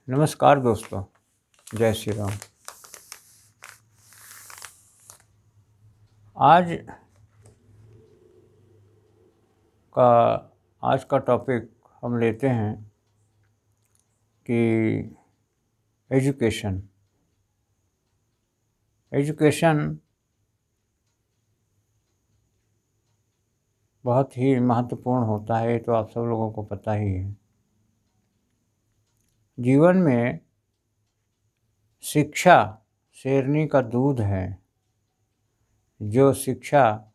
नमस्कार दोस्तों, जय श्री राम। आज का आज का टॉपिक हम लेते हैं कि एजुकेशन बहुत ही महत्वपूर्ण होता है, ये तो आप सब लोगों को पता ही है। जीवन में शिक्षा शेरनी का दूध है। जो शिक्षा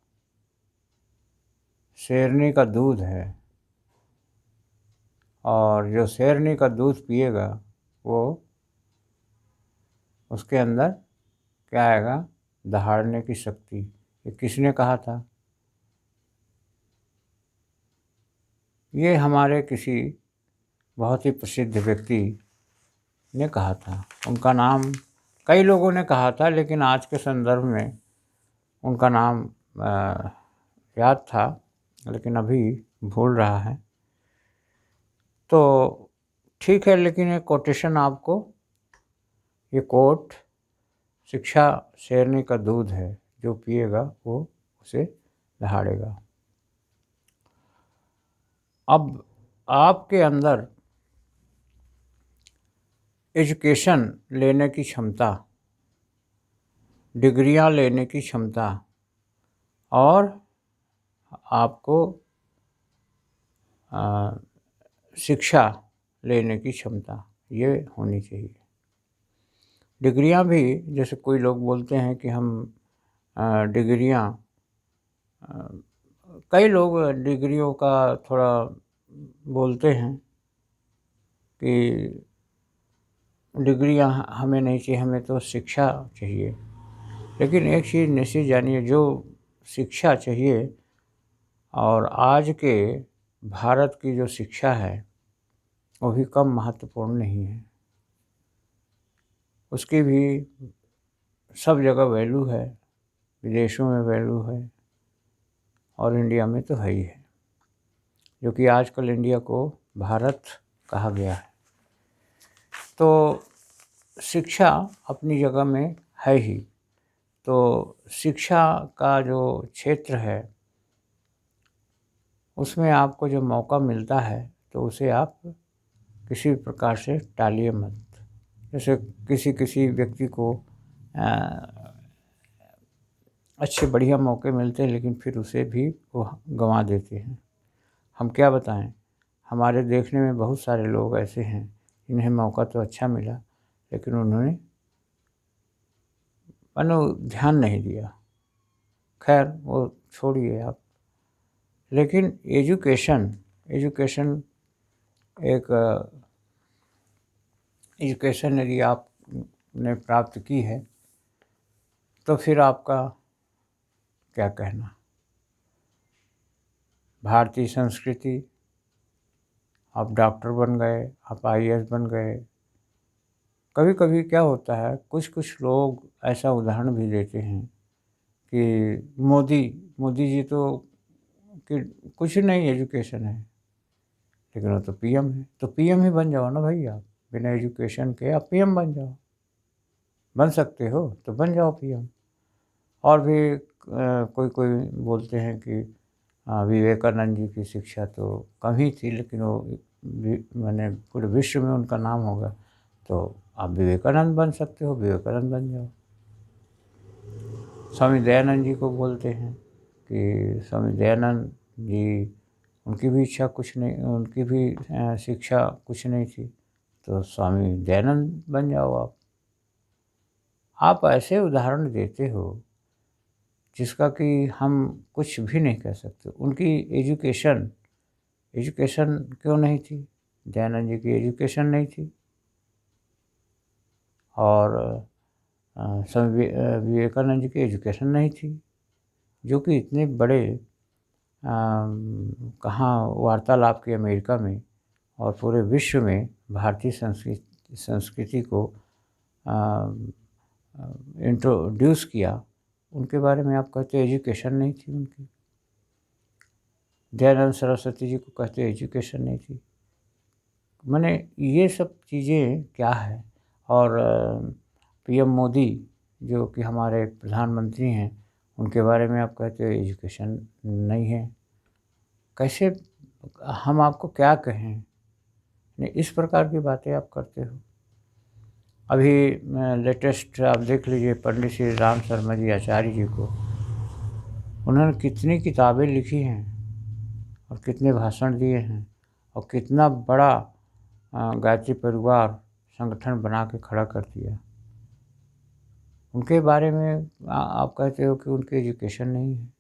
शेरनी का दूध है और जो शेरनी का दूध पिएगा वो उसके अंदर क्या आएगा? दहाड़ने की शक्ति। ये किसने कहा था? ये हमारे किसी बहुत ही प्रसिद्ध व्यक्ति ने कहा था। उनका नाम कई लोगों ने कहा था, लेकिन आज के संदर्भ में उनका नाम याद था, लेकिन अभी भूल रहा है। तो ठीक है, लेकिन ये कोटेशन आपको, ये कोट, शिक्षा शेरनी का दूध है, जो पिएगा वो उसे दहाड़ेगा। अब आपके अंदर एजुकेशन लेने की क्षमता, डिग्रियां लेने की क्षमता और आपको शिक्षा लेने की क्षमता ये होनी चाहिए। डिग्रियां भी, जैसे कोई लोग बोलते हैं कि हम डिग्रियां, कई लोग डिग्रियों का थोड़ा बोलते हैं कि डिग्रियां हमें नहीं चाहिए, हमें तो शिक्षा चाहिए। लेकिन एक चीज़ निश्चित जानिए, जो शिक्षा चाहिए और आज के भारत की जो शिक्षा है वो भी कम महत्वपूर्ण नहीं है। उसकी भी सब जगह वैल्यू है, विदेशों में वैल्यू है और इंडिया में तो है ही है, जो कि आजकल इंडिया को भारत कहा गया है। तो शिक्षा अपनी जगह में है ही। तो शिक्षा का जो क्षेत्र है उसमें आपको जो मौका मिलता है तो उसे आप किसी प्रकार से टालिए मत। जैसे किसी व्यक्ति को अच्छे बढ़िया मौके मिलते हैं, लेकिन फिर उसे भी वो गंवा देते हैं। हम क्या बताएं, हमारे देखने में बहुत सारे लोग ऐसे हैं इन्हें मौका तो अच्छा मिला, लेकिन उन्होंने ध्यान नहीं दिया। खैर वो छोड़िए आप। लेकिन एजुकेशन यदि आपने प्राप्त की है तो फिर आपका क्या कहना। भारतीय संस्कृति, आप डॉक्टर बन गए, आप आईएएस बन गए। कभी कभी क्या होता है, कुछ लोग ऐसा उदाहरण भी देते हैं कि मोदी जी तो कि कुछ नहीं एजुकेशन है, लेकिन वो तो पीएम है। तो पीएम ही बन जाओ ना भाई, आप बिना एजुकेशन के आप पीएम बन जाओ। बन सकते हो तो बन जाओ पीएम। और भी कोई बोलते हैं कि विवेकानंद जी की शिक्षा तो कम ही थी, लेकिन वो मैंने पूरे विश्व में उनका नाम होगा, तो आप विवेकानंद बन सकते हो, विवेकानंद बन जाओ। स्वामी दयानंद जी को बोलते हैं कि स्वामी दयानंद जी, उनकी भी इच्छा कुछ नहीं, उनकी भी शिक्षा कुछ नहीं थी, तो स्वामी दयानंद बन जाओ आप। आप ऐसे उदाहरण देते हो जिसका कि हम कुछ भी नहीं कह सकते। उनकी एजुकेशन क्यों नहीं थी? दयानंद जी की एजुकेशन नहीं थी। और स्वामी विवेकानंद जी की एजुकेशन नहीं थी, जो कि इतने बड़े कहाँ वार्तालाप की अमेरिका में और पूरे विश्व में भारतीय संस्कृति को इंट्रोड्यूस किया। उनके बारे में आप कहते एजुकेशन नहीं थी उनकी। दयानंद सरस्वती जी को कहते एजुकेशन नहीं थी। माने ये सब चीज़ें क्या है। और पीएम मोदी जो कि हमारे प्रधानमंत्री हैं, उनके बारे में आप कहते हो एजुकेशन नहीं है। कैसे हम आपको क्या कहें? नहीं, इस प्रकार की बातें आप करते हो। अभी लेटेस्ट आप देख लीजिए पंडित श्री राम शर्मा जी आचार्य जी को, उन्होंने कितनी किताबें लिखी हैं और कितने भाषण दिए हैं और कितना बड़ा गायत्री परिवार संगठन बना के खड़ा कर दिया। उनके बारे में आप कहते हो कि उनकी एजुकेशन नहीं है।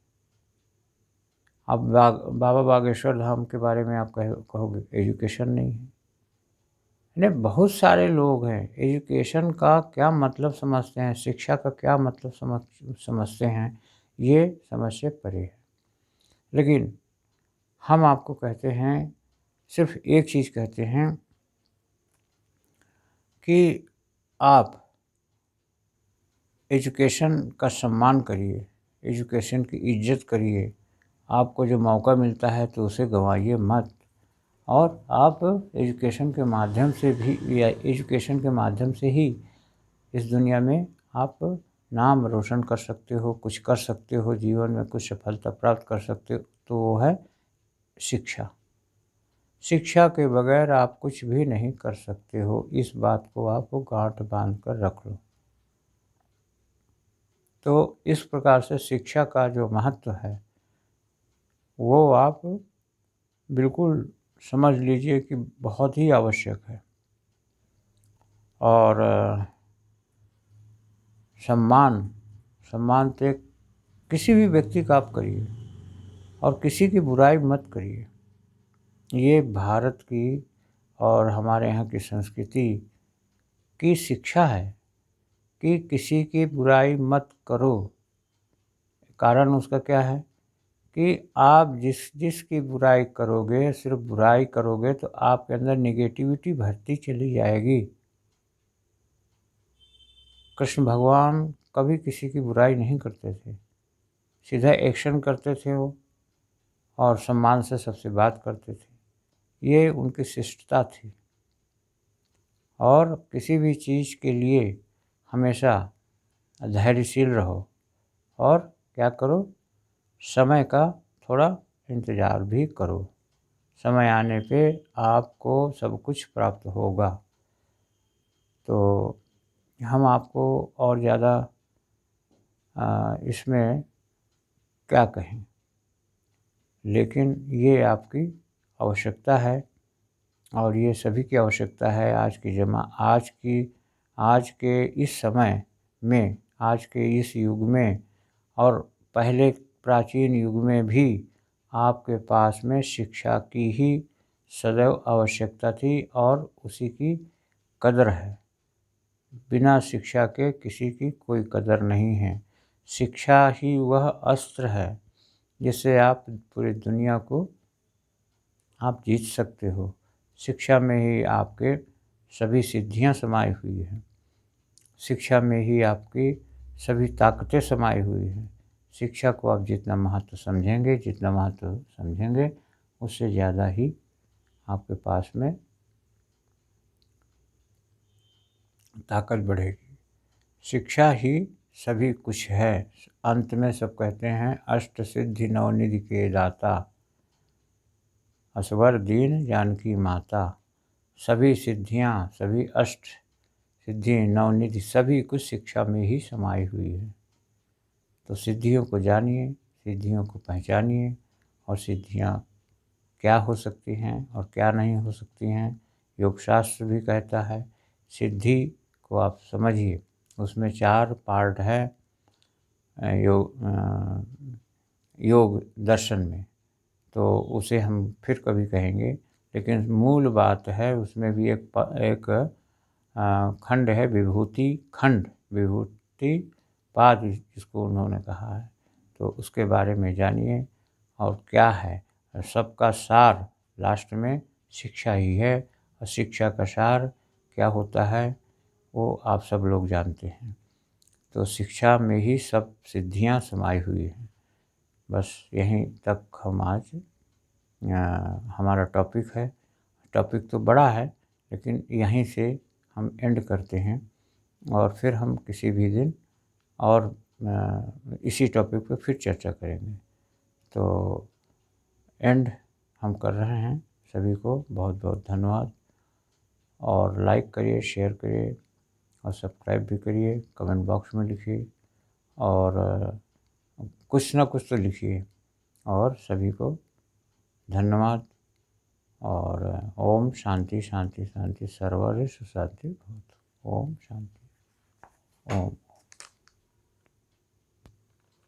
आप बाबा बागेश्वर धाम के बारे में आप कहोगे एजुकेशन नहीं है। यानी बहुत सारे लोग हैं एजुकेशन का क्या मतलब समझते हैं, शिक्षा का क्या मतलब समझते हैं, ये समझ से परे है। लेकिन हम आपको कहते हैं, सिर्फ एक चीज़ कहते हैं कि आप एजुकेशन का सम्मान करिए, एजुकेशन की इज्जत करिए। आपको जो मौका मिलता है तो उसे गंवाइए मत। और आप एजुकेशन के माध्यम से भी, या एजुकेशन के माध्यम से ही इस दुनिया में आप नाम रोशन कर सकते हो, कुछ कर सकते हो, जीवन में कुछ सफलता प्राप्त कर सकते हो, तो वो है शिक्षा। शिक्षा के बगैर आप कुछ भी नहीं कर सकते हो। इस बात को आप गांठ बांध कर रख लो। तो इस प्रकार से शिक्षा का जो महत्व है वो आप बिल्कुल समझ लीजिए कि बहुत ही आवश्यक है। और सम्मान सम्मान तो किसी भी व्यक्ति का आप करिए और किसी की बुराई मत करिए। ये भारत की और हमारे यहाँ की संस्कृति की शिक्षा है कि किसी की बुराई मत करो। कारण उसका क्या है कि आप जिसकी बुराई करोगे, सिर्फ बुराई करोगे तो आपके अंदर निगेटिविटी बढ़ती चली जाएगी। कृष्ण भगवान कभी किसी की बुराई नहीं करते थे, सीधा एक्शन करते थे वो, और सम्मान से सबसे बात करते थे। ये उनकी शिष्टता थी। और किसी भी चीज़ के लिए हमेशा धैर्यशील रहो और क्या करो, समय का थोड़ा इंतज़ार भी करो। समय आने पे आपको सब कुछ प्राप्त होगा। तो हम आपको और ज़्यादा इसमें क्या कहें, लेकिन ये आपकी आवश्यकता है और ये सभी की आवश्यकता है। आज के इस समय में, आज के इस युग में और पहले प्राचीन युग में भी आपके पास में शिक्षा की ही सदैव आवश्यकता थी और उसी की कदर है। बिना शिक्षा के किसी की कोई कदर नहीं है। शिक्षा ही वह अस्त्र है जिससे आप पूरी दुनिया को आप जीत सकते हो। शिक्षा में ही आपके सभी सिद्धियां समाई हुई हैं। शिक्षा में ही आपकी सभी ताकतें समाई हुई हैं। शिक्षा को आप जितना महत्व समझेंगे उससे ज़्यादा ही आपके पास में ताकत बढ़ेगी। शिक्षा ही सभी कुछ है। अंत में सब कहते हैं अष्ट सिद्धि नवनिधि के दाता, असवर दीन जानकी माता। सभी सिद्धियां, सभी अष्ट सिद्धि नवनिधि सभी कुछ शिक्षा में ही समाई हुई है। तो सिद्धियों को जानिए, सिद्धियों को पहचानिए और सिद्धियां क्या हो सकती हैं और क्या नहीं हो सकती हैं। योग शास्त्र भी कहता है सिद्धि को आप समझिए। उसमें 4 पार्ट है योग दर्शन में, तो उसे हम फिर कभी कहेंगे। लेकिन मूल बात है उसमें भी एक खंड है विभूति पाद जिसको उन्होंने कहा है। तो उसके बारे में जानिए और क्या है सबका सार लास्ट में शिक्षा ही है। और शिक्षा का सार क्या होता है वो आप सब लोग जानते हैं। तो शिक्षा में ही सब सिद्धियां समाई हुई हैं। बस यहीं तक हम आज हमारा टॉपिक है। टॉपिक तो बड़ा है, लेकिन यहीं से हम एंड करते हैं और फिर हम किसी भी दिन और इसी टॉपिक पे फिर चर्चा करेंगे। तो एंड हम कर रहे हैं। सभी को बहुत बहुत धन्यवाद, और लाइक करिए, शेयर करिए और सब्सक्राइब भी करिए। कमेंट बॉक्स में लिखिए और कुछ ना कुछ तो लिखिए। और सभी को धन्यवाद। और ओम शांति शांति शांति, सर्वत्र शांति भवतु। ओम शांति। ओम।